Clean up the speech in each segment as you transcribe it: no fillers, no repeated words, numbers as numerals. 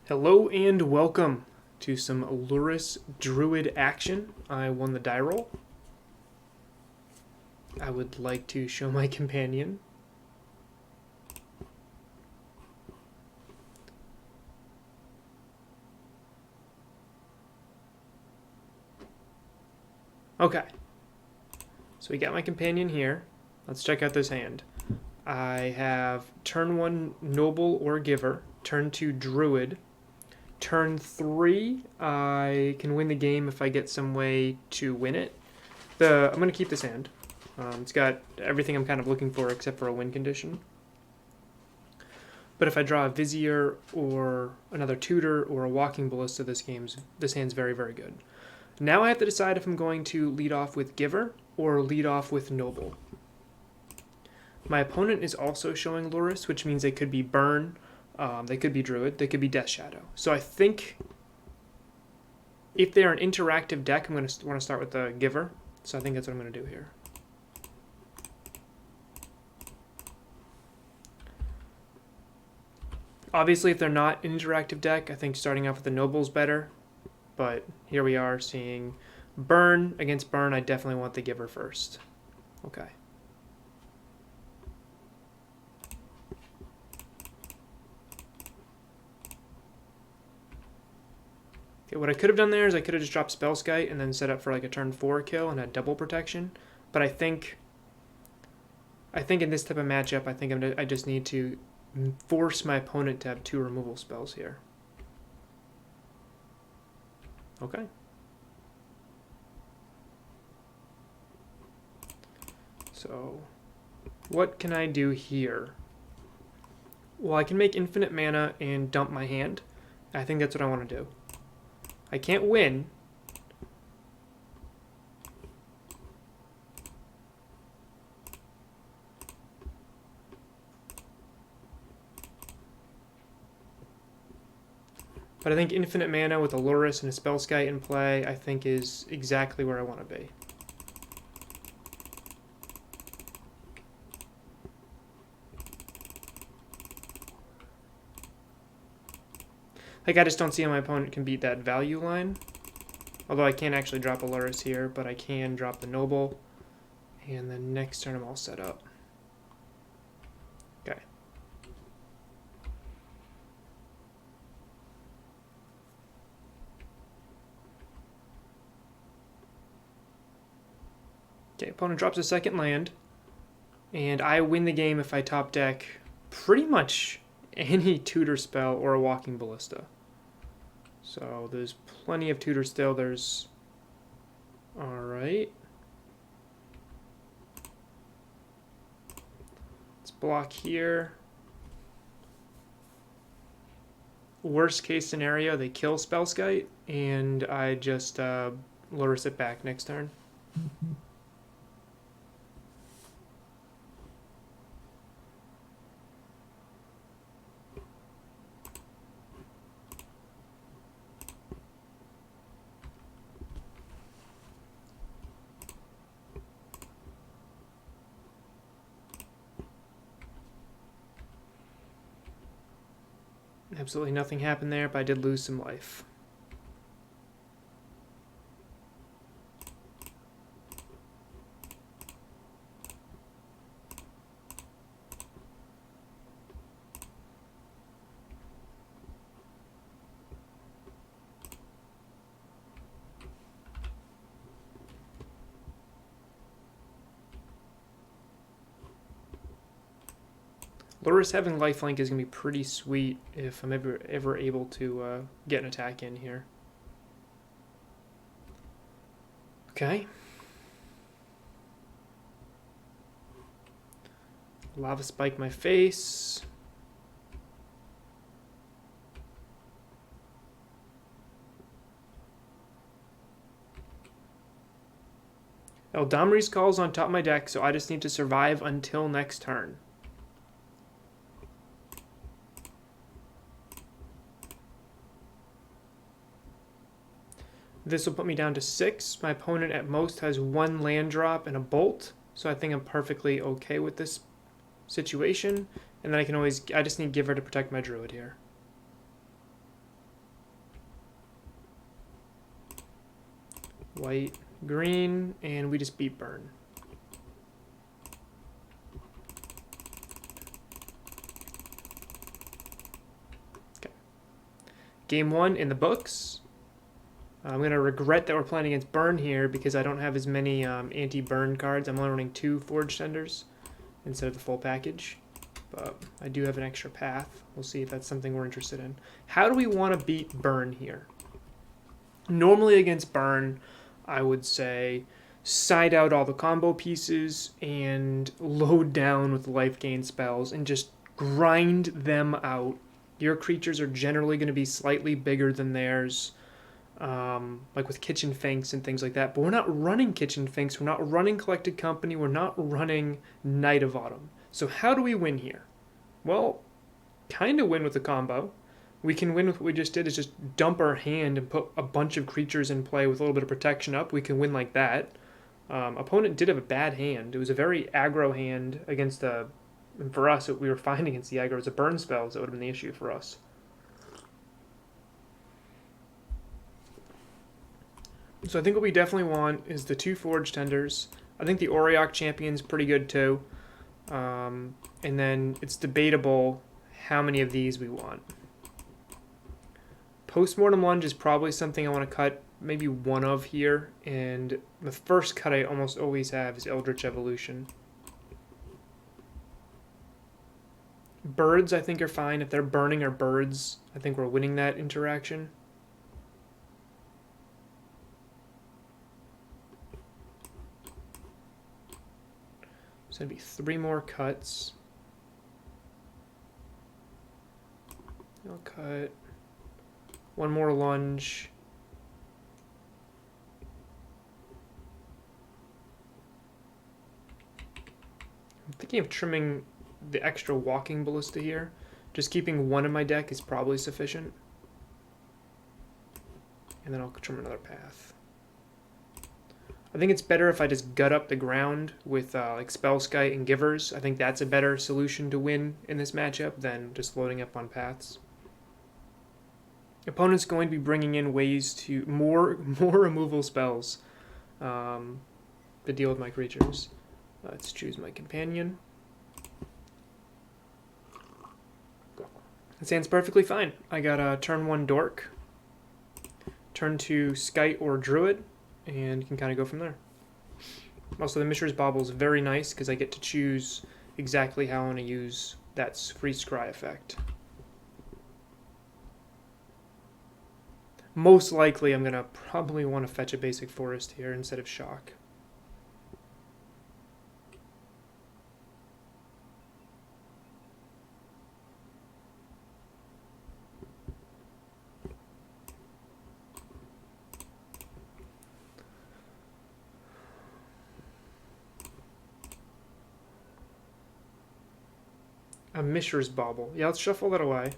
Hello and welcome to some Lurrus Druid action. I won the die roll. I would like to show my companion. Okay, so we got my companion here. Let's check out this hand. I have turn 1 Noble or Giver, turn 2 Druid. Turn 3, I can win the game if I get some way to win it. I'm going to keep this hand. It's got everything I'm kind of looking for except for a win condition. But if I draw a Vizier or another Tutor or a Walking Ballista, this hand's very, very good. Now I have to decide if I'm going to lead off with Giver or lead off with Noble. My opponent is also showing Lurrus, which means they could be Burn, they could be Druid, they could be Death Shadow. So I think if they're an interactive deck, I'm going to want to start with the Giver. So I think that's what I'm going to do here. Obviously, if they're not an interactive deck, I think starting off with the Noble's better. But here we are seeing Burn against Burn. I definitely want the Giver first. Okay. Okay, what I could have done there is I could have just dropped Spellskite and then set up for like a turn 4 kill and had double protection. But I think in this type of matchup, I just need to force my opponent to have 2 removal spells here. Okay. So, what can I do here? Well, I can make infinite mana and dump my hand. I think that's what I want to do. I can't win. But I think infinite mana with a Lurrus and a Spellskite in play, I think is exactly where I want to be. Like, I just don't see how my opponent can beat that value line. Although I can't actually drop a Lurrus here, but I can drop the Noble. And then next turn I'm all set up. Okay. Okay, opponent drops a second land. And I win the game if I top deck pretty much any Tutor spell or a Walking Ballista. So there's plenty of Tutor still. There's... Alright. Let's block here. Worst case scenario, they kill Spellskite, and I just Lurrus it back next turn. Absolutely nothing happened there, but I did lose some life. Lurrus having lifelink is going to be pretty sweet if I'm ever able to get an attack in here. Okay. Lava Spike my face. Eldamri's Call's on top of my deck, so I just need to survive until next turn. This will put me down to 6. My opponent at most has 1 land drop and a bolt, so I think I'm perfectly okay with this situation. And then I just need Giver to protect my Druid here. white, green, and we just beat burn. Okay. Game 1 in the books. I'm going to regret that we're playing against burn here because I don't have as many anti-burn cards. I'm only running 2 Forge Tenders instead of the full package. But I do have an extra path. We'll see if that's something we're interested in. How do we want to beat burn here? Normally against burn, I would say side out all the combo pieces and load down with life gain spells and just grind them out. Your creatures are generally going to be slightly bigger than theirs, like with Kitchen Finks and things like that. But we're not running Kitchen Finks. We're not running Collected Company. We're not running Night of Autumn. So how do we win here? Well, kind of win with the combo. We can win with what we just did, is just dump our hand and put a bunch of creatures in play with a little bit of protection up. We can win like that. Opponent did have a bad hand. It was a very aggro hand against the... And for us, we were fine against the aggro. It was a burn spells that would have been the issue for us. So I think what we definitely want is the 2 Forge Tenders. I think the Auriok Champion's pretty good too. And then it's debatable how many of these we want. Postmortem Lunge is probably something I want to cut maybe one of here, and the first cut I almost always have is Eldritch Evolution. Birds I think are fine. If they're burning our birds, I think we're winning that interaction. So it'd be 3 more cuts. I'll cut 1 more lunge. I'm thinking of trimming the extra walking ballista here. Just keeping 1 in my deck is probably sufficient. And then I'll trim another path. I think it's better if I just gut up the ground with like Spellskite and Givers. I think that's a better solution to win in this matchup than just loading up on paths. Opponent's going to be bringing in ways to more removal spells to deal with my creatures. Let's choose my companion. That sounds perfectly fine. I got a turn 1 Dork, turn 2 Skite or Druid, and can kind of go from there. Also, the Mishra's Bauble is very nice because I get to choose exactly how I want to use that free scry effect. Most likely, I'm going to probably want to fetch a basic forest here instead of shock. A Mishra's Bauble. Yeah, let's shuffle that away.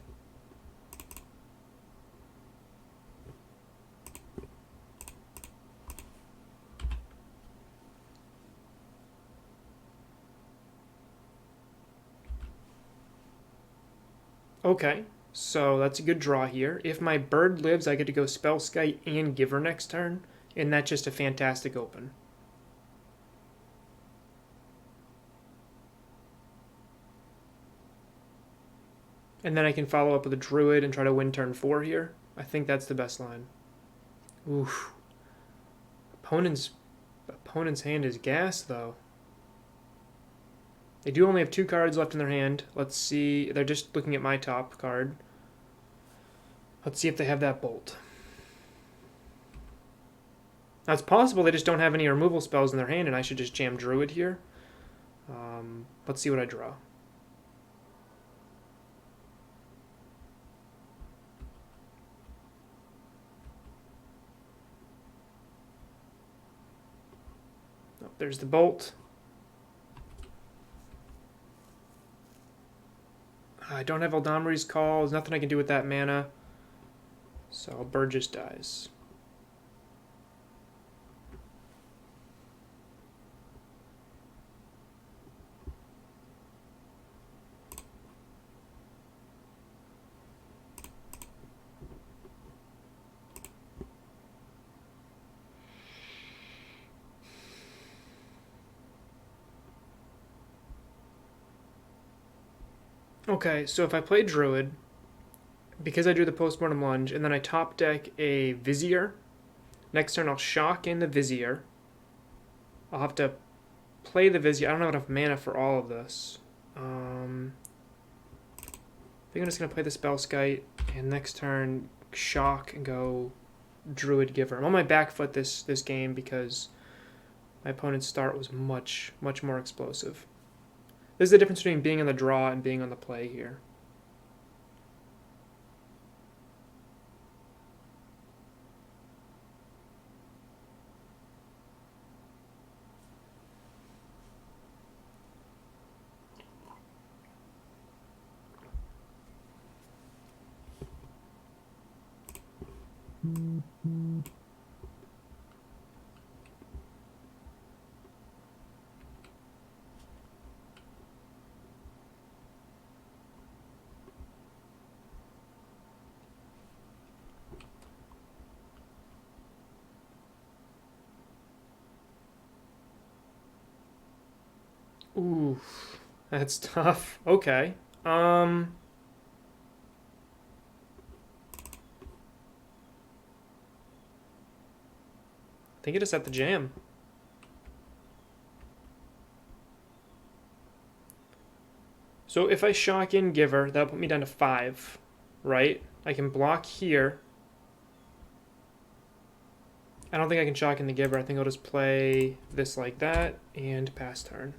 Okay, so that's a good draw here. If my bird lives, I get to go Spellskite and Giver next turn, and that's just a fantastic open. And then I can follow up with a Druid and try to win turn 4 here. I think that's the best line. Oof. Opponent's hand is gas, though. They do only have 2 cards left in their hand. Let's see. They're just looking at my top card. Let's see if they have that Bolt. Now, it's possible they just don't have any removal spells in their hand, and I should just jam Druid here. Let's see what I draw. Oh, there's the Bolt. I don't have Eldamri's Call. There's nothing I can do with that mana. So Burgess dies. Okay, so if I play Druid, because I do the Postmortem Lunge, and then I top deck a Vizier, next turn I'll shock in the Vizier. I'll have to play the Vizier. I don't have enough mana for all of this. I think I'm just going to play the Spellskite, and next turn shock and go Druid Giver. I'm on my back foot this game because my opponent's start was much, much more explosive. This is the difference between being on the draw and being on the play here. Ooh, that's tough. Okay. I think it is at the jam. So if I shock in Giver, that'll put me down to 5, right? I can block here. I don't think I can shock in the Giver. I think I'll just play this like that and pass turn.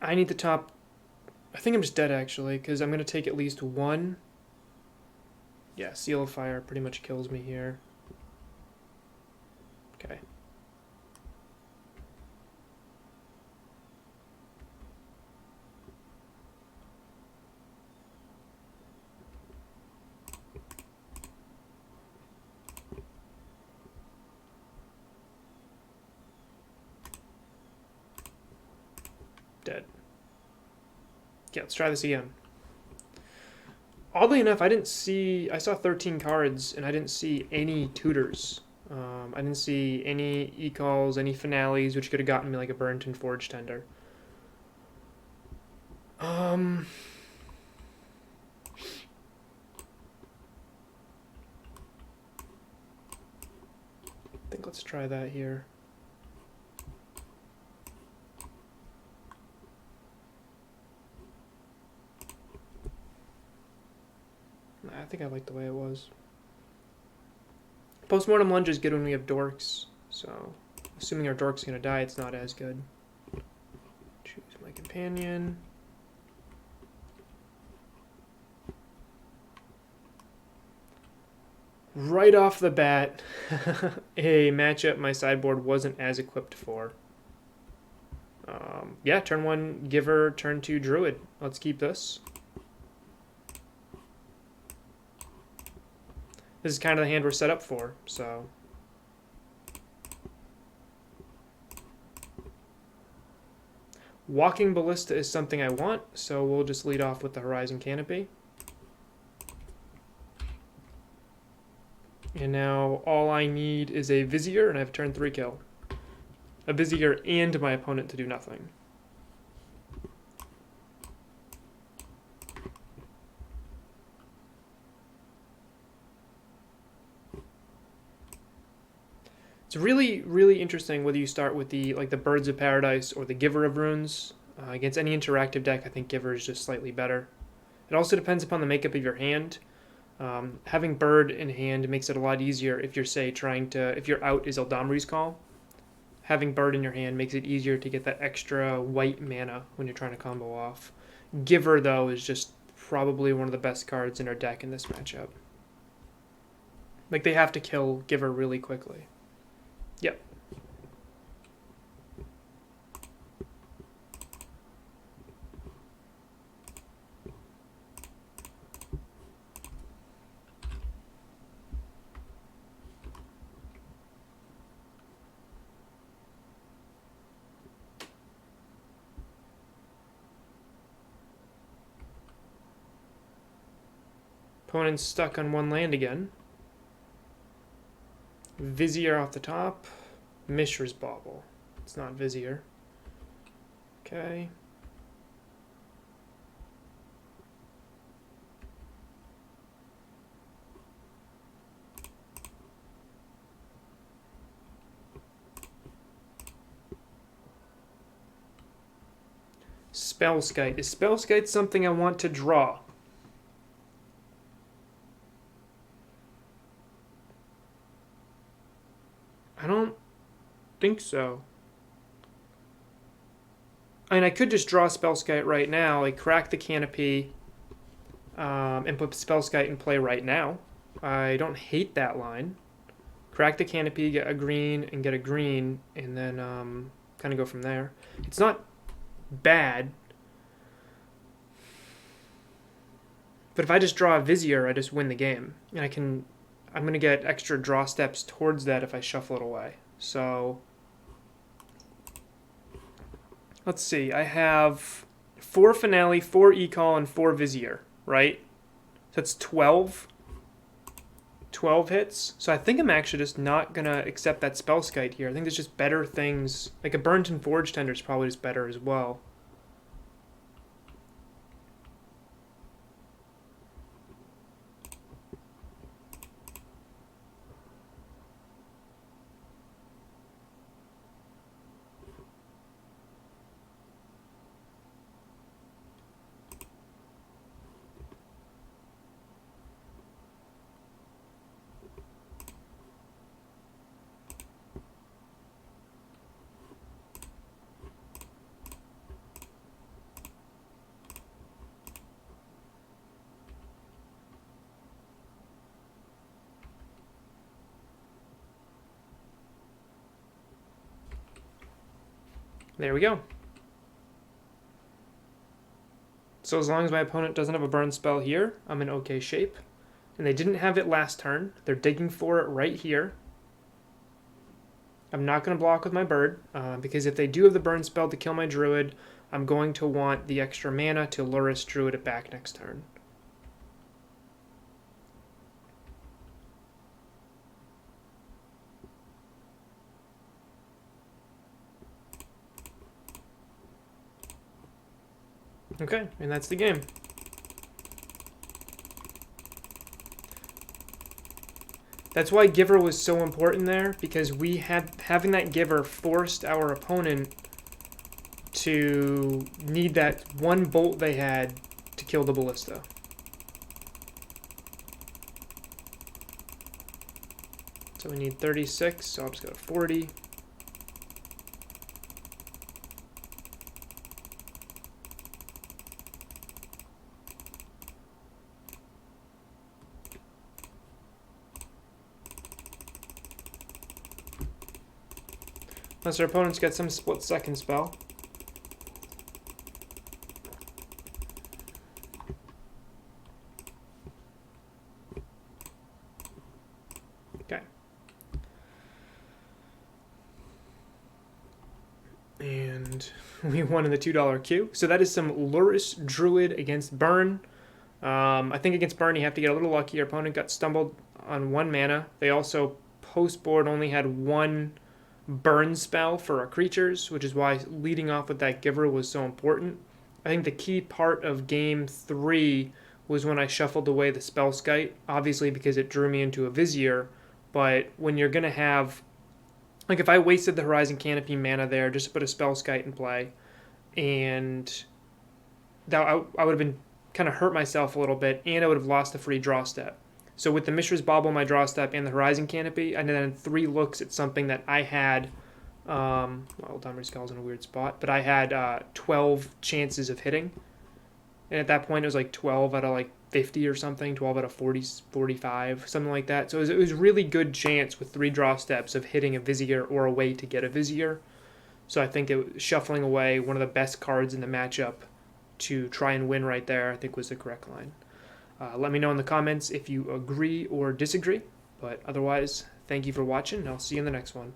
I need the top. I think I'm just dead actually, because I'm going to take at least one. Yeah, Seal of Fire pretty much kills me here. Okay. Dead. Yeah, let's try this again. Oddly enough, I saw 13 cards, and I didn't see any tutors. I didn't see any e-calls, any finales, which could have gotten me like a Burnt Forge Tender. I think let's try that here. I think I like the way it was. Postmortem Lunge is good when we have dorks, so assuming our dork's going to die, it's not as good. Choose my companion. Right off the bat, a matchup my sideboard wasn't as equipped for. Yeah, turn 1 Giver, turn 2 Druid. Let's keep this. This is kind of the hand we're set up for, so. Walking Ballista is something I want, so we'll just lead off with the Horizon Canopy. And now all I need is a Vizier, and I have turn 3 kill. A Vizier and my opponent to do nothing. It's really, really interesting whether you start with the Birds of Paradise or the Giver of Runes. Against any interactive deck, I think Giver is just slightly better. It also depends upon the makeup of your hand. Having Bird in hand makes it a lot easier if you're, say, if your out is Eldamri's Call. Having Bird in your hand makes it easier to get that extra white mana when you're trying to combo off. Giver, though, is just probably one of the best cards in our deck in this matchup. Like, they have to kill Giver really quickly. Yep. Opponent's stuck on 1 land again. Vizier off the top. Mishra's Bauble. It's not Vizier. Okay. Spellskite. Is Spellskite something I want to draw? I don't think so. I mean, I could just draw Spellskite right now, like crack the Canopy, and put Spellskite in play right now. I don't hate that line. Crack the Canopy, get a green, and get a green, and then kind of go from there. It's not bad. But if I just draw a Vizier, I just win the game. And I'm going to get extra draw steps towards that if I shuffle it away. So, let's see. I have 4 Finale, 4 Ecall, and 4 Vizier, right? So that's 12. 12 hits. So I think I'm actually just not going to accept that Spellskite here. I think there's just better things. Like a Burnt Forge Tender is probably just better as well. There we go. So as long as my opponent doesn't have a burn spell here, I'm in okay shape. And they didn't have it last turn. They're digging for it right here. I'm not going to block with my bird, because if they do have the burn spell to kill my druid, I'm going to want the extra mana to Lurrus Druid it back next turn. Okay, and that's the game. That's why Giver was so important there, because having that Giver forced our opponent to need that one bolt they had to kill the Ballista. So we need 36, so I'll just go 40. Unless our opponent's got some split-second spell. Okay. And we won in the $2 queue. So that is some Lurrus Druid against Burn. I think against Burn you have to get a little lucky. Your opponent got stumbled on 1 mana. They also, post-board, only had 1... burn spell for our creatures, which is why leading off with that Giver was so important. I think the key part of game 3 was when I shuffled away the Spellskite, obviously because it drew me into a Vizier, but when you're going to have, like if I wasted the Horizon Canopy mana there just to put a Spellskite in play, and that I would have been kind of hurt myself a little bit, and I would have lost a free draw step. So with the Mishra's Bauble, my draw step, and the Horizon Canopy, I then had 3 looks at something that I had, well, Domri Skull's in a weird spot, but I had 12 chances of hitting. And at that point, it was like 12 out of like 50 or something, 12 out of 40, 45, something like that. So it was really good chance with 3 draw steps of hitting a Vizier or a way to get a Vizier. So I think shuffling away one of the best cards in the matchup to try and win right there, I think was the correct line. Let me know in the comments if you agree or disagree. But otherwise, thank you for watching, and I'll see you in the next one.